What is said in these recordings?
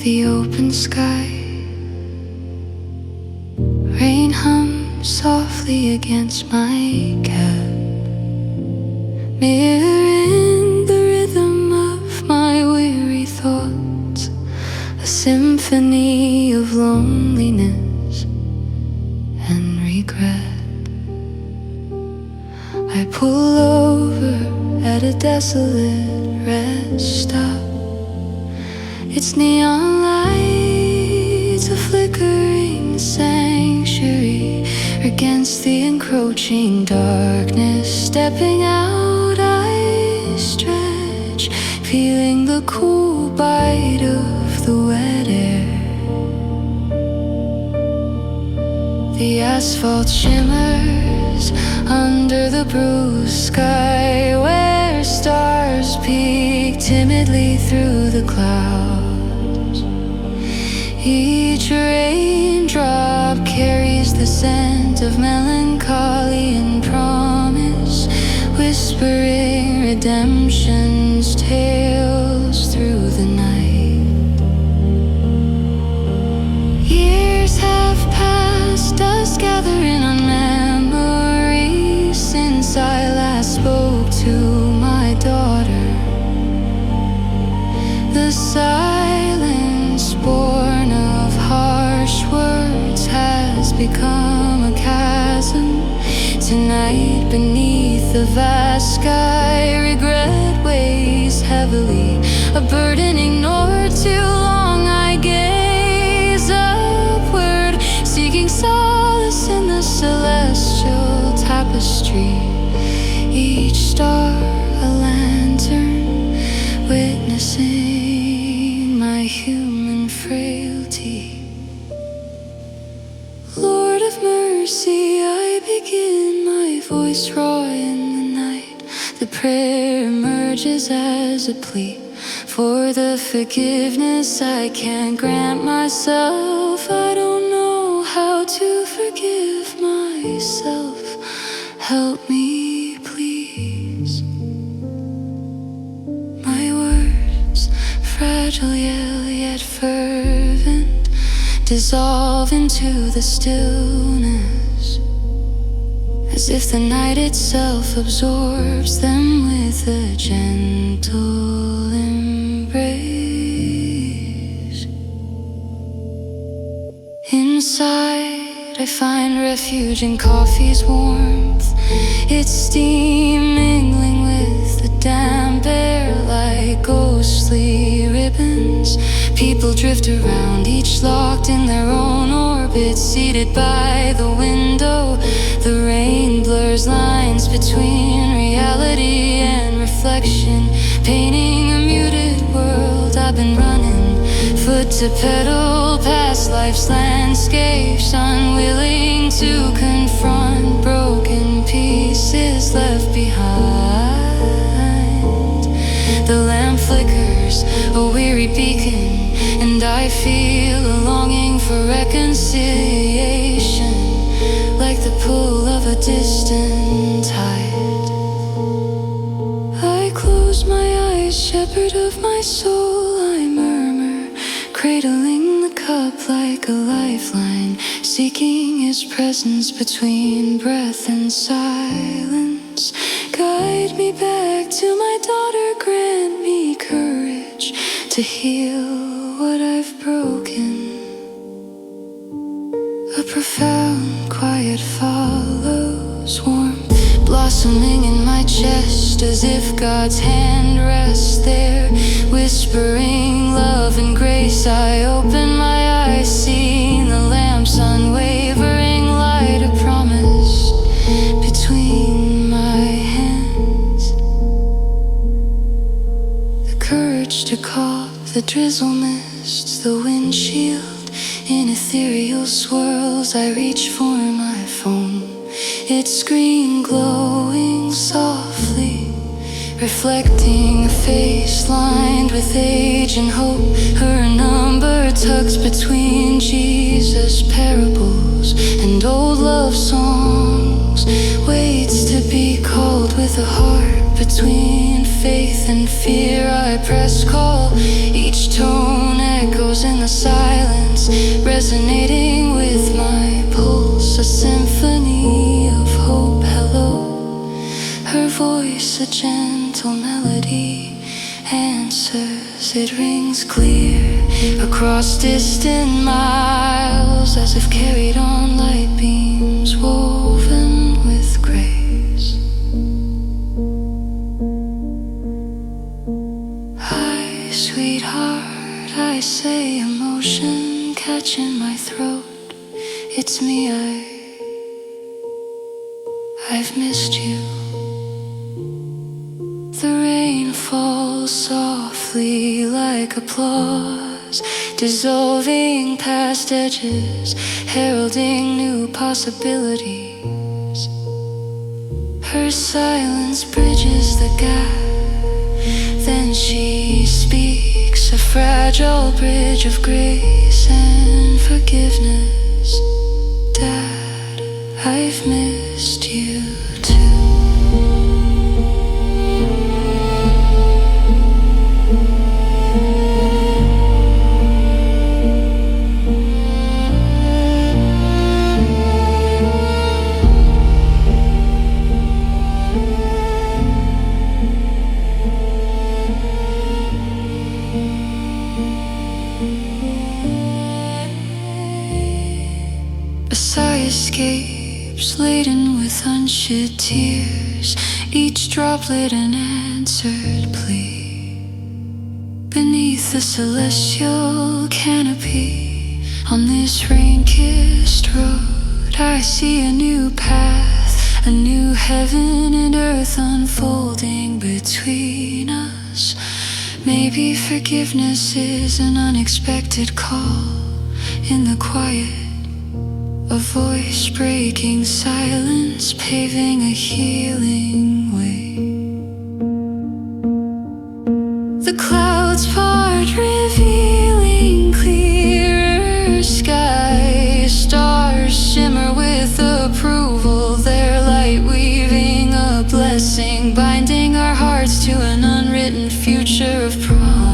the open sky. Rain hums softly against my cap, mirroring the rhythm of my weary thoughts. A symphony of loneliness and regret. I pull over at a desolate rest stop. Its neon lights, a flickering sanctuary against the encroaching darkness. Stepping out, I stretch, feeling the cool bite of the wet air. The asphalt shimmers under the bruised sky, where stars peek timidly through the clouds. Each raindrop carries the scent of melancholy and promise, whispering redemption's tales through the night. Years have passed, us gathering on memories since I last spoke to my daughter. The silence born of harsh words has become a chasm. Tonight beneath the vast sky, regret weighs heavily, a burden ignored too long. I gaze upward, seeking solace in the celestial tapestry. Each star a lantern, witnessing my human frailty. Lord of mercy, I begin, my voice raw in the night. The prayer emerges as a plea for the forgiveness I can't grant myself. I don't know how to forgive myself. Help me, please. My words, fragile yet fervent, dissolve into the stillness, as if the night itself absorbs them with a gentle embrace. Inside, I find refuge in coffee's warmth, its steam mingling with the damp air like ghostly ribbons. People drift around, each locked in their own orbit, seated by the window. The rain blurs lines between reality and reflection, painting a muted world. I've been running, foot to pedal, past life's landscapes, unwilling to confront broken pieces left behind. The lamp flickers, a weary beacon, and I feel a longing for reconciliation, like the pull of a distant tide. I close my eyes, shepherd of my soul, I murmur, cradling the cup like a lifeline, seeking his presence between breath and silence. Guide me back to my daughter, grant me courage to heal what I've broken. A profound quiet follows, warmth blossoming in my chest, as if God's hand rests there, whispering love and grace. I open my eyes, seeing the lamp's unwavering light, a promise between my hands. The courage to call the drizzle mists, the windshield in ethereal swirls. I reach for my phone, its screen glowing softly, reflecting a face lined with age and hope. Her number tucked between Jesus' parables and old love songs, waits to be called with a heart between faith and fear. I press call, each tone echo echoes in the silence, resonating with my pulse. A symphony of hope, hello. Her voice, a gentle melody, answers, it rings clear across distant miles, as if carried on light beams woven with grace. Hi, sweetheart, I say, emotion catching my throat. It's me, I've missed you. The rain falls softly like applause, dissolving past edges, heralding new possibilities. Her silence bridges the gap, then she speaks, a fragile bridge of grace and forgiveness. Dad, I've missed you too. Escapes laden with unshed tears, each droplet an answered plea. Beneath the celestial canopy, on this rain-kissed road, I see a new path, a new heaven and earth unfolding between us. Maybe forgiveness is an unexpected call in the quiet. A voice breaking silence, paving a healing way. The clouds part, revealing clearer sky. Stars shimmer with approval, their light weaving a blessing, binding our hearts to an unwritten future of promise.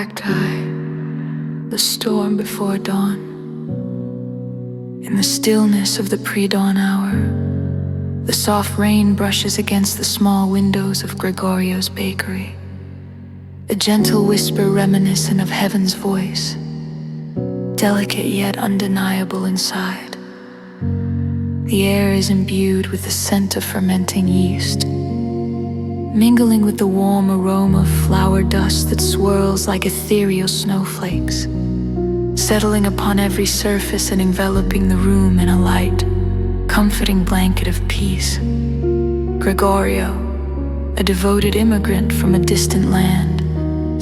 cacti, the storm before dawn. In the stillness of the pre-dawn hour, the soft rain brushes against the small windows of Gregorio's bakery, a gentle whisper reminiscent of heaven's voice, delicate yet undeniable inside. The air is imbued with the scent of fermenting yeast, mingling with the warm aroma of flour dust that swirls like ethereal snowflakes, settling upon every surface and enveloping the room in a light, comforting blanket of peace. Gregorio, a devoted immigrant from a distant land,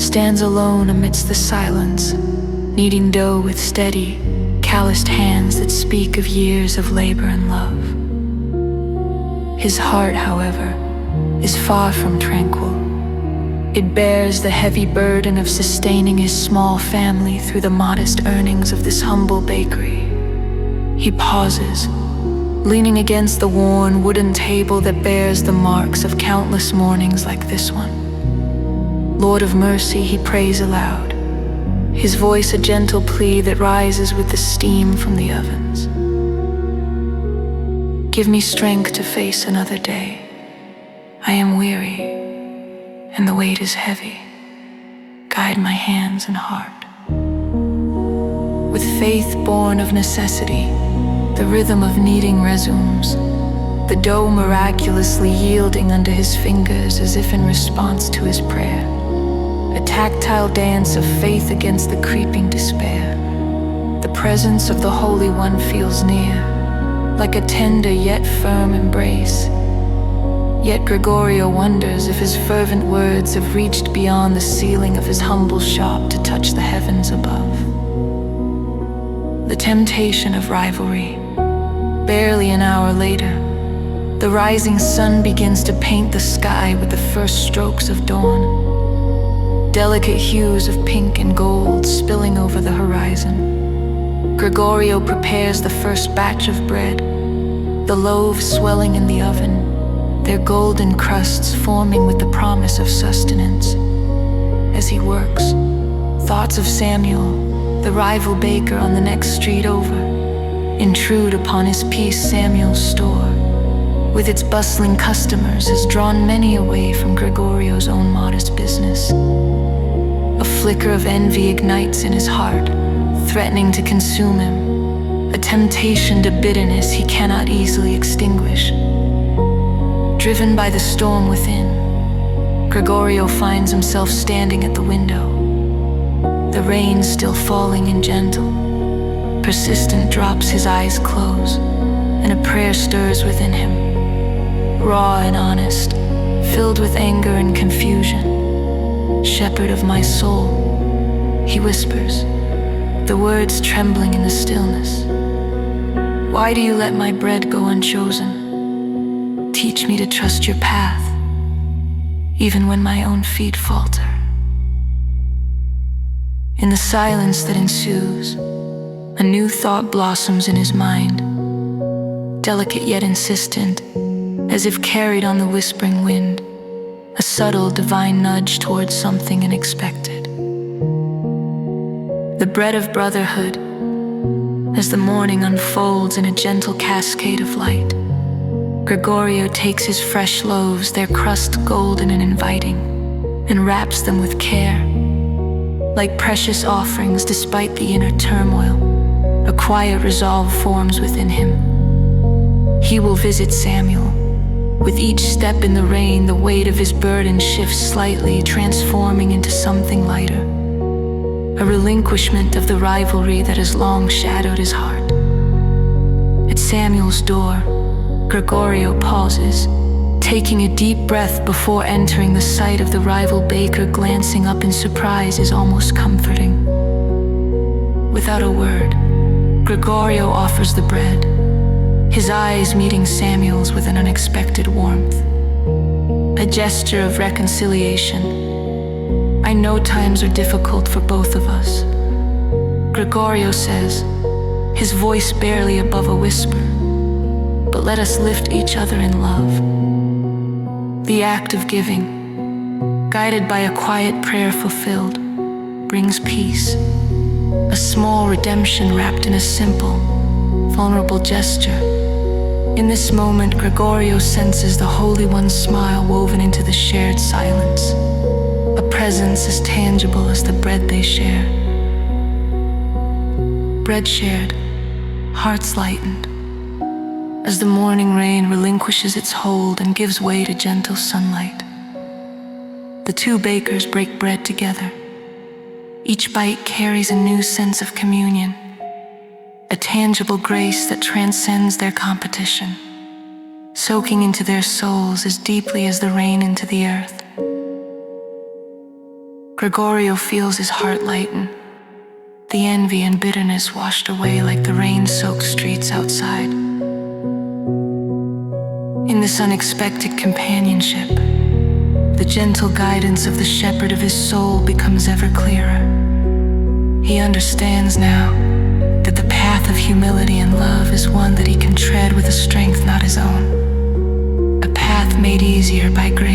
stands alone amidst the silence, kneading dough with steady, calloused hands that speak of years of labor and love. His heart, however, is far from tranquil. It bears the heavy burden of sustaining his small family through the modest earnings of this humble bakery. He pauses, leaning against the worn wooden table that bears the marks of countless mornings like this one. Lord of mercy, he prays aloud, his voice a gentle plea that rises with the steam from the ovens. Give me strength to face another day. I am weary, and the weight is heavy. Guide my hands and heart. With faith born of necessity, the rhythm of kneading resumes, the dough miraculously yielding under his fingers as if in response to his prayer. A tactile dance of faith against the creeping despair. The presence of the Holy One feels near, like a tender yet firm embrace. Yet Gregorio wonders if his fervent words have reached beyond the ceiling of his humble shop to touch the heavens above. The temptation of rivalry. Barely an hour later, the rising sun begins to paint the sky with the first strokes of dawn. Delicate hues of pink and gold spilling over the horizon. Gregorio prepares the first batch of bread, the loaves swelling in the oven, their golden crusts forming with the promise of sustenance. As he works, thoughts of Samuel, the rival baker on the next street over, intrude upon his piece Samuel's store, with its bustling customers, has drawn many away from Gregorio's own modest business. A flicker of envy ignites in his heart, threatening to consume him, a temptation to bitterness he cannot easily extinguish. Driven by the storm within, Gregorio finds himself standing at the window. The rain still falling and gentle. Persistent drops, his eyes close, and a prayer stirs within him. Raw and honest, filled with anger and confusion. Shepherd of my soul, he whispers, the words trembling in the stillness. Why do you let my bread go unchosen? Teach me to trust your path, even when my own feet falter. In the silence that ensues, a new thought blossoms in his mind, delicate yet insistent, as if carried on the whispering wind, a subtle divine nudge towards something unexpected. The bread of brotherhood, as the morning unfolds in a gentle cascade of light. Gregorio takes his fresh loaves, their crust golden and inviting, and wraps them with care. Like precious offerings despite the inner turmoil, a quiet resolve forms within him. He will visit Samuel. With each step in the rain, the weight of his burden shifts slightly, transforming into something lighter. A relinquishment of the rivalry that has long shadowed his heart. At Samuel's door, Gregorio pauses, taking a deep breath before entering. The sight of the rival baker glancing up in surprise is almost comforting. Without a word, Gregorio offers the bread, his eyes meeting Samuel's with an unexpected warmth. A gesture of reconciliation. I know times are difficult for both of us, Gregorio says, his voice barely above a whisper. But let us lift each other in love. The act of giving, guided by a quiet prayer fulfilled, brings peace, a small redemption wrapped in a simple, vulnerable gesture. In this moment, Gregorio senses the Holy One's smile woven into the shared silence, a presence as tangible as the bread they share. Bread shared, hearts lightened, as the morning rain relinquishes its hold and gives way to gentle sunlight. The two bakers break bread together. Each bite carries a new sense of communion, a tangible grace that transcends their competition, soaking into their souls as deeply as the rain into the earth. Gregorio feels his heart lighten, the envy and bitterness washed away like the rain-soaked streets outside. In this unexpected companionship, the gentle guidance of the shepherd of his soul becomes ever clearer. He understands now that the path of humility and love is one that he can tread with a strength not his own, a path made easier by grace.